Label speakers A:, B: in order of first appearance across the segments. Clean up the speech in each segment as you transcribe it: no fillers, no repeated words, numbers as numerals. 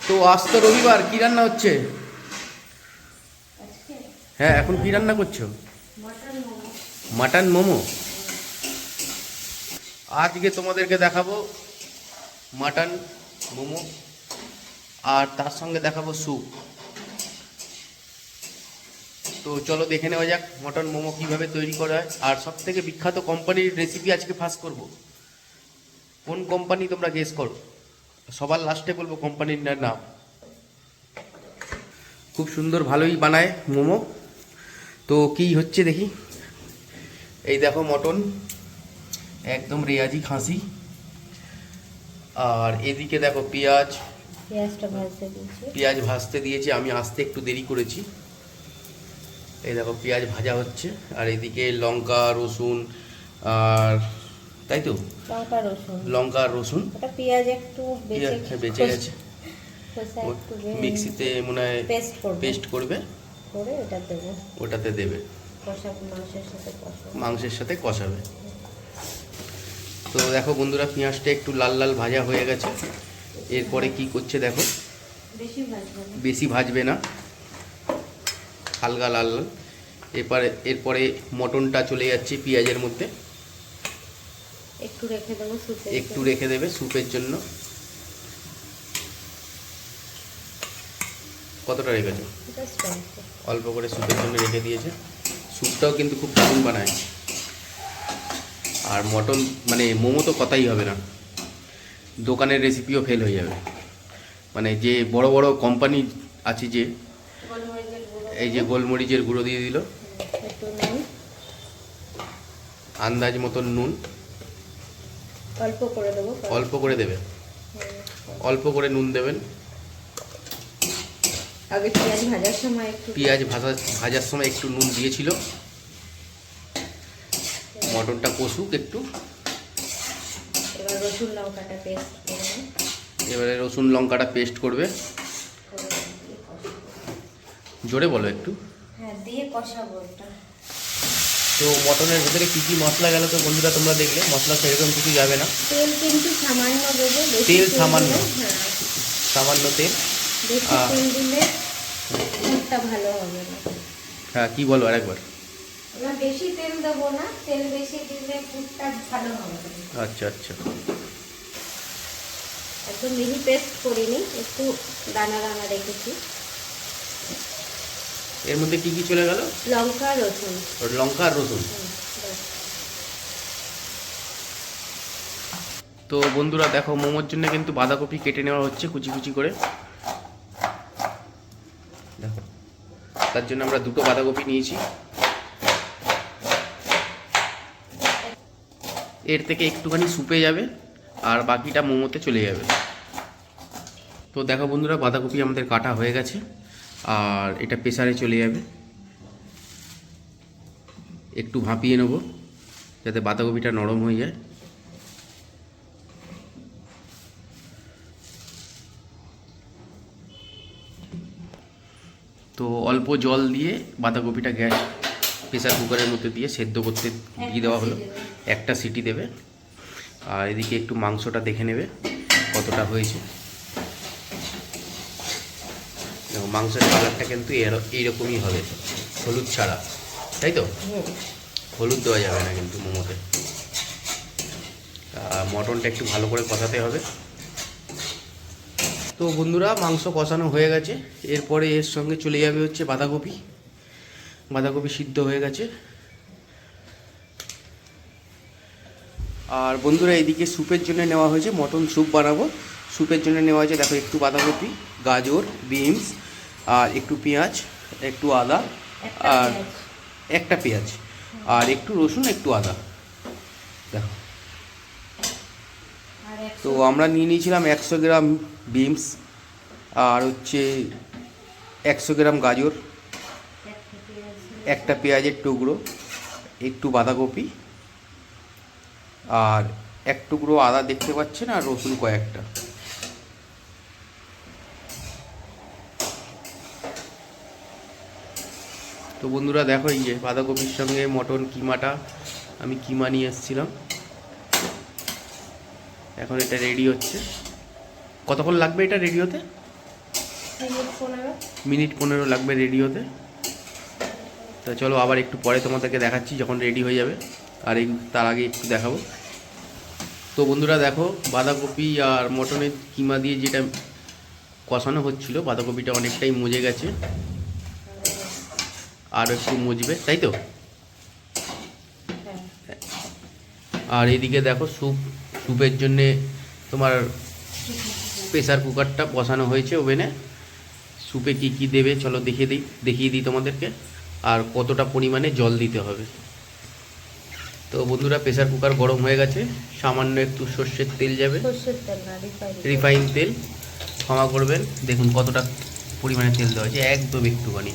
A: তো আজ তো রবিবার, কি রান্না হচ্ছে? হ্যাঁ, এখন কি রান্না করছো? মাটন মোমো। আজকে তোমাদেরকে দেখাবো মাটন মোমো, আর তার সঙ্গে দেখাবো স্যুপ। তো চলো দেখে নেওয়া যাক মটন মোমো কীভাবে তৈরি করা হয়, আর সব থেকে বিখ্যাত কোম্পানির রেসিপি আজকে ফাঁস করব। কোন কোম্পানি তোমরা গেস করো, সবার লাস্টে বলবো কোম্পানির নাম। খুব সুন্দর, ভালোই বানায় মোমো। তো কি হচ্ছে দেখি। এই দেখো মটন, একদম রেয়াজি খাসি। আর এদিকে দেখো পেঁয়াজ ভাজতে দিয়েছি, আমি আসতে একটু দেরি করেছি। এই দেখো পেঁয়াজ ভাজা হচ্ছে, আর এদিকে লঙ্কা রসুন, আর তাই তো লঙ্কা রসুন
B: পেঁয়াজ একটু
A: বেঁচে গেছে, মিক্সিতে মনে হয় পেস্ট করবে, ওটাতে দেবে, মাংসের সাথে কষাবে। তো দেখো বন্ধুরা, পেঁয়াজটা একটু লাল লাল ভাজা হয়ে গেছে। এরপরে কি করছে দেখো, বেশি ভাজবে না, হালকা লাল লাল। এরপরে মটনটা চলে যাচ্ছে পেঁয়াজের মধ্যে, একটু রেখে দেবে স্যুপের জন্য। কতটা রেখেছো? অল্প করে স্যুপের জন্য রেখে দিয়েছে। স্যুপটাও কিন্তু খুব দারুণ বানায়। আর মটন মানে মোমো তো কথাই হবে না, দোকানের রেসিপিও ফেল হয়ে যাবে। মানে যে বড় বড় কোম্পানি আছে, যে এই যে গোলমরিচের গুঁড়ো দিয়ে দিল, আন্দাজ মতন নুন অল্প করে দেবে, অল্প করে নুন দেবেন।
B: আগে
A: পেঁয়াজ ভাজার সময় একটু নুন দিয়েছিল। মটনটা কষুক একটু, এবারে রসুন লঙ্কাটা পেস্ট করবে। জোরে বলো একটু। তো মটনের ভেতরে কি কি মশলা গেল তো বন্ধুরা তোমরা দেখলে, মশলা সেরকম কিছু যাবে না,
B: তেল কিন্তু সামান্য দেবো,
A: তেল সামান্য, সামান্য তেল।
B: তেল দিলে পুরটা ভালো হবে না।
A: হ্যাঁ, কি বলো আরেকবার।
B: আমরা বেশি তেল দেবো না, তেল বেশি দিলে পুরটা ভালো হবে না।
A: আচ্ছা আচ্ছা।
B: একদম মিহি পেস্ট করিনি, একটু দানা দানা রেখেছি।
A: এর মধ্যে কি কি চলে গেল?
B: লঙ্কা রসুন।
A: তো বন্ধুরা দেখো, মোমোর জন্য কিন্তু বাঁধাকপি কেটে নেওয়া হচ্ছে কুচি কুচি করে। দেখো, তার জন্য আমরা দুটো বাঁধাকপি নিয়েছি। এর থেকে একটুখানি সুপে যাবে, আর বাকিটা মোমোতে চলে যাবে। তো দেখো বন্ধুরা, বাঁধাকপি আমাদের কাটা হয়ে গেছে, আর এটা প্রেসারে চলে যাবে। একটু ভাপিয়ে নেব যাতে বাঁধাকপিটা নরম হয়ে যায়। তো অল্প জল দিয়ে বাঁধাকপিটা গ্যাস প্রেসার কুকারের মধ্যে দিয়ে সেদ্ধ করতে দিয়ে দেওয়া হলো। একটা সিটি দেবে, আর এদিকে একটু মাংসটা দেখে নেবে কতটা হয়েছে। মাংসের কালারটা কিন্তু এইরকমই হবে, হলুদ ছাড়া, তাই তো? হলুদ দেওয়া যাবে না কিন্তু মোমোতে। মটনটা একটু ভালো করে কষাতে হবে। তো বন্ধুরা, মাংস কষানো হয়ে গেছে। এরপরে এর সঙ্গে চলে যাবে হচ্ছে বাঁধাকপি সিদ্ধ হয়ে গেছে। আর বন্ধুরা, এদিকে স্যুপের জন্য নেওয়া হয়েছে, মটন স্যুপ বানাবো। স্যুপের জন্য নেওয়া হয়েছে দেখো, একটু বাঁধাকপি, গাজর, বিনস, আর একটু পেঁয়াজ, একটু আদা, আর একটা পেঁয়াজ, আর একটু রসুন, একটু আদা। দেখো, তো আমরা নিয়ে নিয়েছিলাম 100 গ্রাম বিনস, আর হচ্ছে 100 গ্রাম গাজর, একটা পেঁয়াজের টুকরো, একটু বাঁধাকপি, আর এক টুকরো আদা দেখতে পাচ্ছেন, আর রসুন কয়েকটা। তো বন্ধুরা দেখো, এই যে বাঁধাকপির সঙ্গে মটন কিমাটা, আমি কিমা নিয়ে এসেছিলাম। এখন এটা রেডি হচ্ছে। কতক্ষণ লাগবে এটা রেডি হতে? মিনিট 15 লাগবে রেডি হতে। তো চলো আবার একটু পরে তোমাদেরকে দেখাচ্ছি যখন রেডি হয়ে যাবে। আর এই তার আগে একটু দেখাবো। তো বন্ধুরা দেখো, বাঁধাকপি আর মটনের কিমা দিয়ে যেটা কষানো হচ্ছিল, বাঁধাকপিটা অনেকটাই মজে গেছে, আর একটু মজবে, তাই তো? আর এদিকে দেখো স্যুপের জন্যে তোমার প্রেসার কুকারটা বসানো হয়েছে ওভেনে। স্যুপে কী কী দেবে চলো দেখিয়ে দিই তোমাদেরকে, আর কতটা পরিমাণে জল দিতে হবে। তো বন্ধুরা, প্রেসার কুকার গরম হয়ে গেছে, সামান্য একটু সর্ষের তেল যাবে, রিফাইন তেল, ক্ষমা করবেন, দেখুন কতটা পরিমাণে তেল দেওয়া হয়েছে, একদম একটুখানি।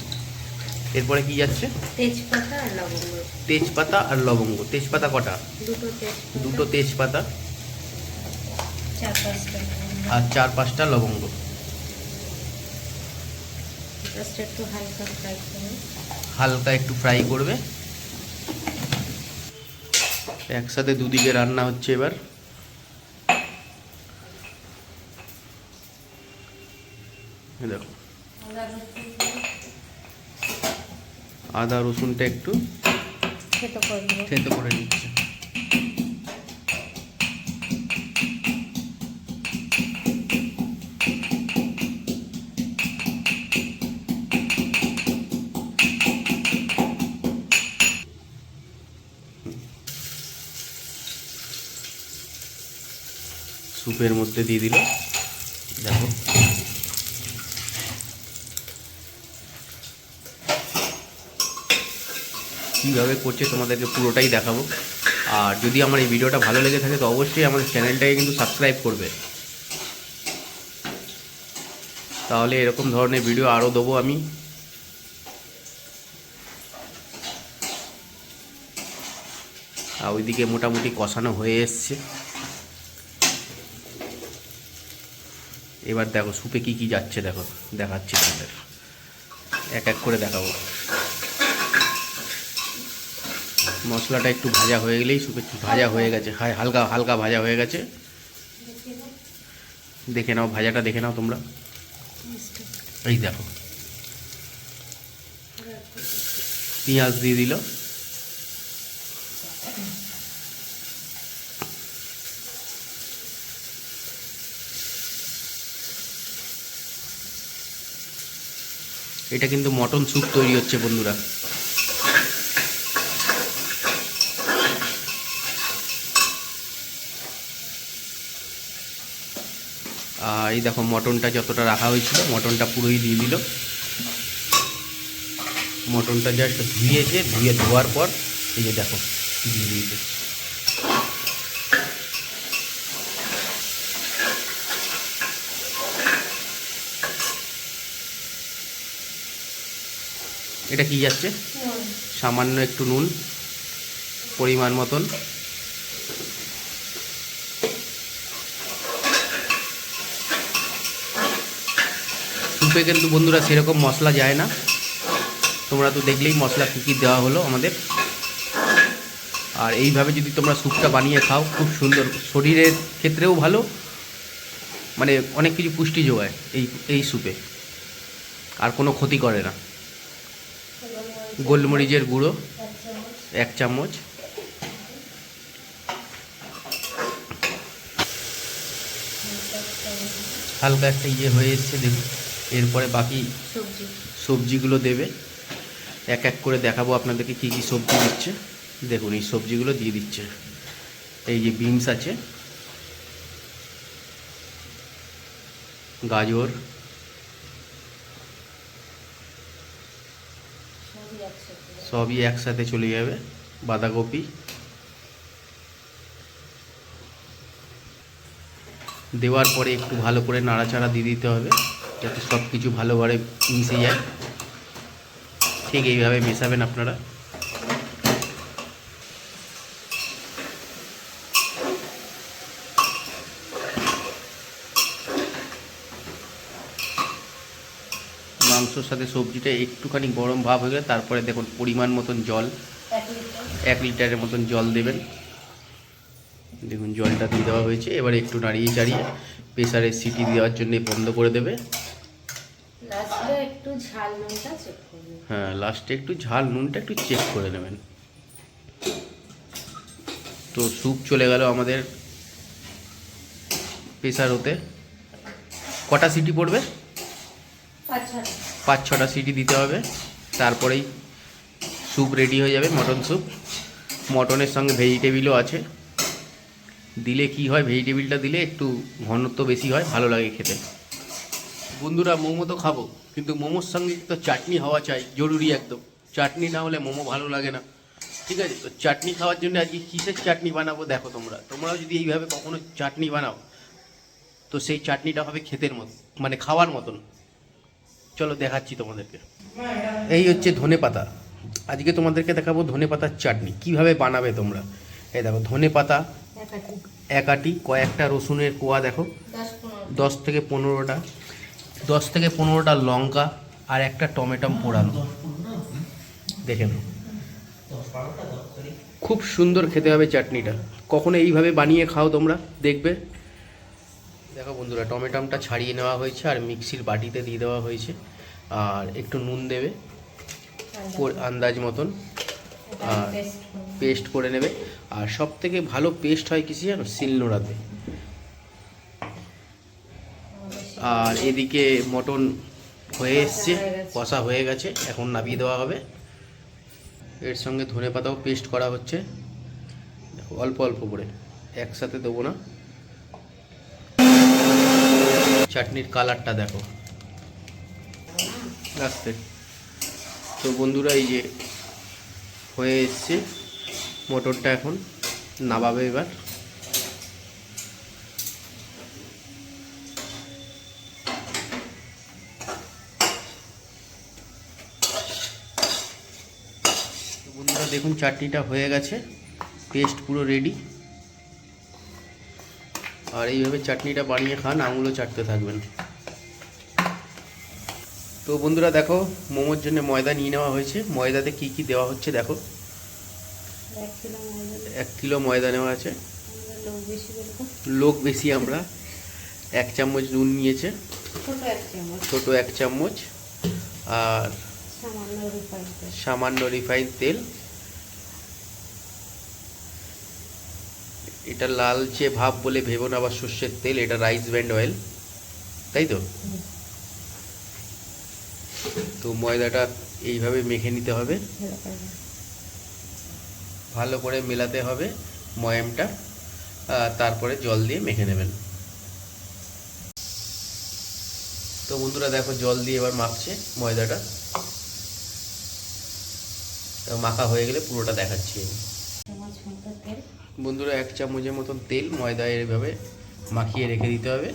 A: এরপরে কি যাচ্ছে?
B: তেজপাতা আর লবঙ্গ।
A: তেজপাতা আর লবঙ্গ। তেজপাতা কটা? দুটো তেজপাতা আর 4-5টা লবঙ্গ। হালকা একটু ফ্রাই করবে। একসাথে দুদিকে রান্না হচ্ছে। এবার দেখো, আদা রসুনটা একটু থেতো করে নিচ্ছে। স্যুপের মধ্যে দিয়ে দিল। দেখো কীভাবে করছে তোমাদেরকে পুরোটাই দেখাবো। আর যদি আমার এই ভিডিওটা ভালো লেগে থাকে তো অবশ্যই আমাদের চ্যানেলটাকে কিন্তু সাবস্ক্রাইব করবে, তাহলে এরকম ধরনের ভিডিও আরও দেবো আমি। আর ওইদিকে মোটামুটি কষানো হয়ে এসছে। এবার দেখো স্যুপে কী কী যাচ্ছে, দেখো দেখাচ্ছি তোমাদের, এক এক করে দেখাবো। মশলাটা একটু ভাজা হয়ে গেলেই স্যুপে ভাজা হয়ে গেছে, হালকা হালকা ভাজা হয়ে গেছে। দেখে নাও ভাজাটা, দেখে নাও তোমরা। এই দেখো পেঁয়াজ দিয়ে দিল। এটা কিন্তু মটন স্যুপ তৈরি হচ্ছে বন্ধুরা। এই দেখো মটনটা যতটা রাখা হয়েছিল মটনটা পুরোই দিয়ে দিল। মটনটা জাস্ট ধোয়ার পর এই যে দেখো দিয়ে দিয়েছে। এটা কি যাচ্ছে? সামান্য একটু নুন, পরিমাণ মতন। স্যুপে কিন্তু বন্ধুরা সেরকম মশলা যায় না, তোমরা তো দেখলেই মশলা কী কী দেওয়া হলো আমাদের। আর এইভাবে যদি তোমরা স্যুপটা বানিয়ে খাও খুব সুন্দর, শরীরের ক্ষেত্রেও ভালো, মানে অনেক কিছু পুষ্টি যোগায় এই স্যুপে, আর কোনো ক্ষতি করে না। গোলমরিচের গুঁড়ো 1 চামচ, হালকা একটা হয়ে এসছে দেখুন। এরপরে বাকি সবজিগুলো দেবে, এক এক করে দেখাবো আপনাদেরকে কী কী সবজি দিচ্ছে। দেখুন এই সবজিগুলো দিয়ে দিচ্ছে। এই যে বিনস আছে, গাজর, সবই একসাথে চলে যাবে, বাঁধাকপি, দেওয়ার পরে একটু ভালো করে নাড়াচাড়া দিয়ে দিতে হবে যাতে সব কিছু ভালোভাবে মিশে যায়। ঠিক এইভাবে মেশাবেন আপনারা। মাংসর সাথে সবজিটা একটুখানি গরম ভাব হয়ে গেলে তারপরে দেখুন পরিমাণ মতন জল, 1 লিটারের মতন জল দেবেন। দেখুন জলটা দিয়ে দেওয়া হয়েছে। এবারে একটু নাড়িয়ে চাড়িয়ে প্রেসারের সিটি দেওয়ার জন্য বন্ধ করে দেবে।
B: লাস্টে একটু ঝাল নুনটা চেক করবেন।
A: হ্যাঁ, লাস্টে একটু ঝাল নুনটা একটু চেক করে নেবেন। তো স্যুপ চলে গেল আমাদের প্রেসার হতে। কটা সিটি পড়বে? 5-6টা সিটি দিতে হবে, তারপরেই স্যুপ রেডি হয়ে যাবে, মটন স্যুপ। মটনের সঙ্গে ভেজিটেবিলও আছে, দিলে কি হয়, ভেজিটেবিলটা দিলে একটু ঘনত্ব বেশি হয়, ভালো লাগে খেতে। বন্ধুরা, মোমো তো খাবো, কিন্তু মোমোর সঙ্গে তো চাটনি হওয়া চাই, জরুরি একদম। চাটনি না হলে মোমো ভালো লাগে না। ঠিক আছে, তো চাটনি খাওয়ার জন্য আজকে কিসের চাটনি বানাবো দেখো। তোমরাও যদি এইভাবে কখনো চাটনি বানাও, তো সেই চাটনিটা হবে ক্ষেতের মতো, মানে খাওয়ার মতন। চলো দেখাচ্ছি তোমাদেরকে। এই হচ্ছে ধনেপাতা। আজকে তোমাদেরকে দেখাবো ধনেপাতার চাটনি কিভাবে বানাবে তোমরা। এই দেখো ধনেপাতা এক আটি, কয়েকটা রসুনের কোয়া দেখো, 10 থেকে 15টা লঙ্কা, আর একটা টমেটো পোড়ানো, দেখে নাও। খুব সুন্দর খেতে হবে চাটনিটা, কখনো এইভাবে বানিয়ে খাও তোমরা, দেখবে। দেখো বন্ধুরা, টমেটোটা ছাড়িয়ে নেওয়া হয়েছে আর মিক্সির বাটিতে দিয়ে দেওয়া হয়েছে। আর একটু নুন দেবে আন্দাজ মতন, আর পেস্ট করে নেবে। আর সব থেকে ভালো পেস্ট হয় কিসে জানো? শিলনোড়াতে। আর এদিকে মটন হয়ে এসছে, কষা হয়ে গেছে, এখন নামিয়ে দেওয়া হবে। এর সঙ্গে ধনেপাতাও পেস্ট করা হচ্ছে, অল্প অল্প করে, একসাথে দেবো না। চাটনির কালারটা দেখো লাস্টে। তো বন্ধুরা, এই যে হয়ে এসছে মটরটা, এখন নামাবে এবার। বন্ধুরা দেখুন, চাটনিটা হয়ে গেছে, পেস্ট পুরো রেডি। আর এইভাবে চাটনিটা বানিয়ে খান, আঙুলও চাটতে থাকবেন। তো বন্ধুরা দেখো, মোমোর জন্য ময়দা নিয়ে নেওয়া হয়েছে। ময়দাতে কি কি দেওয়া হচ্ছে দেখো। 1 কিলো ময়দা নেওয়া আছে। লোক বেশি আমরা। 1 চামচ নুন নিয়েছে, ছোট 1 চামচ, আর সামান্য রিফাইন তেল। এটা লালচে ভাব বলে ভেবো না, আবার সর্ষের তেল, এটা রাইস ব্র্যান্ড অয়েল, তাই তো। তো ময়দাটা এইভাবে মেখে নিতে হবে, ভালো করে মেলাতে হবে ময়ামটা, তারপরে জল দিয়ে মেখে নেবেন। তো বন্ধুরা দেখো, জল দিয়ে এবার মাখছে ময়দাটা। মাখা হয়ে গেলে পুরোটা দেখাচ্ছি আমি। বন্ধুরা 1 চামচের মতন তেল ময়দা এইভাবে মাখিয়ে রেখে দিতে হবে।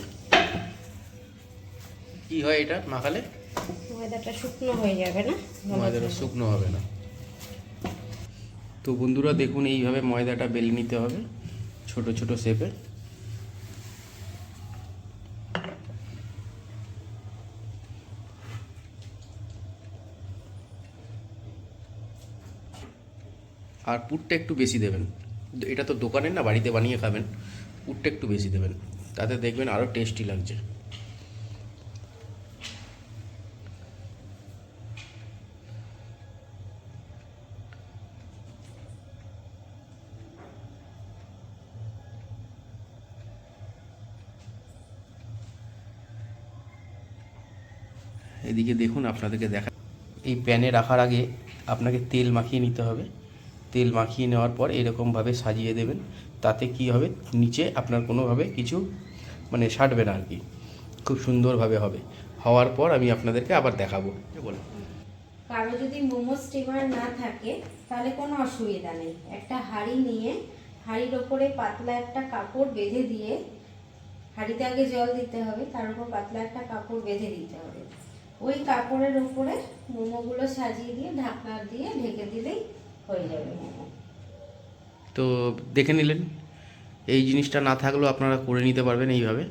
A: কি হয় এটা মাখালে?
B: ময়দাটা শুকনো হয়ে যাবে না,
A: ময়দাটা শুকনো হবে না। তো বন্ধুরা দেখুন, এইভাবে ময়দাটা বেলে নিতে হবে ছোট ছোট শেপে। আর পুরটা একটু বেশি দেবেন, এটা তো দোকানের না, বাড়িতে বানিয়ে খাবেন। পুরটা একটু বেশি দেবেন, তাতে দেখবেন আরও টেস্টি লাগছে। এদিকে দেখুন, আপনাদেরকে দেখা, এই প্যানে রাখার আগে আপনাকে তেল মাখিয়ে নিতে হবে। তেল মাখিয়ে নেওয়ার পর এরকমভাবে সাজিয়ে দেবেন, তাতে কি হবে, নিচে আপনার কোনোভাবে কিছু মানে সাটবে না আর কি, খুব সুন্দরভাবে হবে। হওয়ার পর আমি আপনাদেরকে আবার দেখাবো। বলুন।
B: কারো যদি মোমো স্টিমার না থাকে তাহলে কোনো অসুবিধা নেই, একটা হাঁড়ি নিয়ে হাঁড়ির ওপরে পাতলা একটা কাপড় বেঁধে দিয়ে, হাঁড়িতে আগে জল দিতে হবে, তার উপর পাতলা একটা কাপড় বেঁধে দিতে হবে। ওই কাপড়ের উপরে মোমোগুলো সাজিয়ে দিয়ে ঢাকনা দিয়ে ঢেকে দিলেই হয়ে যাবে মোমো।
A: তো দেখে নিলেন, এই জিনিসটা না থাকলেও আপনারা করে নিতে পারবেন এইভাবে।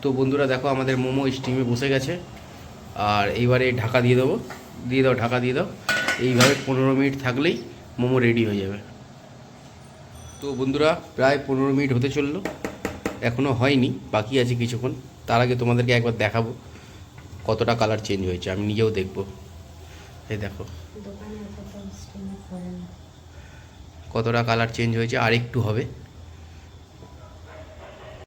A: তো বন্ধুরা দেখো, আমাদের মোমো স্টিমে বসে গেছে। আর এইবারে ঢাকা দিয়ে দেবো, দিয়ে দাও, ঢাকা দিয়ে দাও। এইভাবে 15 মিনিট থাকলেই মোমো রেডি হয়ে যাবে। তো বন্ধুরা, প্রায় 15 মিনিট হতে চললো, এখনও হয়নি, বাকি আছে কিছুক্ষণ। তার আগে তোমাদেরকে একবার দেখাবো কতটা কালার চেঞ্জ হয়েছে আমি নিজেও দেখব। এই দেখো
B: দোকানে এতটা স্টিমার করে না।
A: কতটা কালার চেঞ্জ হয়েছে, আর একটু হবে।